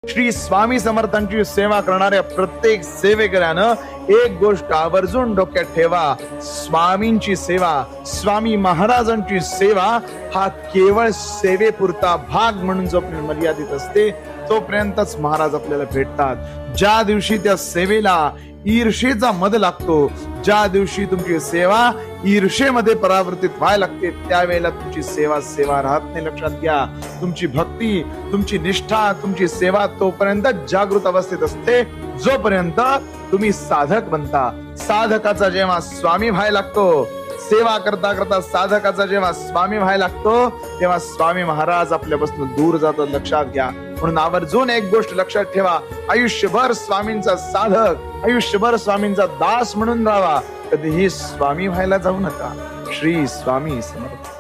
श्री स्वामी समर्थांची सेवा करणाऱ्या प्रत्येक सेवेकऱ्यानं एक गोष्ट आवर्जून डोक्यात ठेवा, स्वामींची सेवा, स्वामी महाराजांची सेवा हा केवळ सेवेपुरता भाग म्हणून जो मर्यादित असते तोपर्यंतच महाराज आपल्याला भेटतात. ज्या दिवशी त्या सेवेला ईर्षेचा मद लागतो, ज्या दिवशी तुमची सेवा ईर्षेमध्ये परावर्तित व्हायला लागते, त्यावेळेला तुमची सेवा राहत नाही. लक्षात घ्या, तुमची भक्ती, तुमची निष्ठा, तुमची सेवा तोपर्यंत जागृत अवस्थेत असते जोपर्यंत तुम्ही साधक बनता. साधकाचा जेव्हा स्वामी व्हायला लागतो, सेवा करता करता साधकाचा जेव्हा स्वामी व्हायला लागतो, तेव्हा स्वामी महाराज आपल्यापासून दूर जातात. लक्षात घ्या. म्हणून आवर्जून एक गोष्ट लक्षात ठेवा, आयुष्यभर स्वामींचा साधक, आयुष्यभर स्वामींचा दास म्हणून राहावा. कधीही स्वामी व्हायला जाऊ नका. श्री स्वामी समर्थ.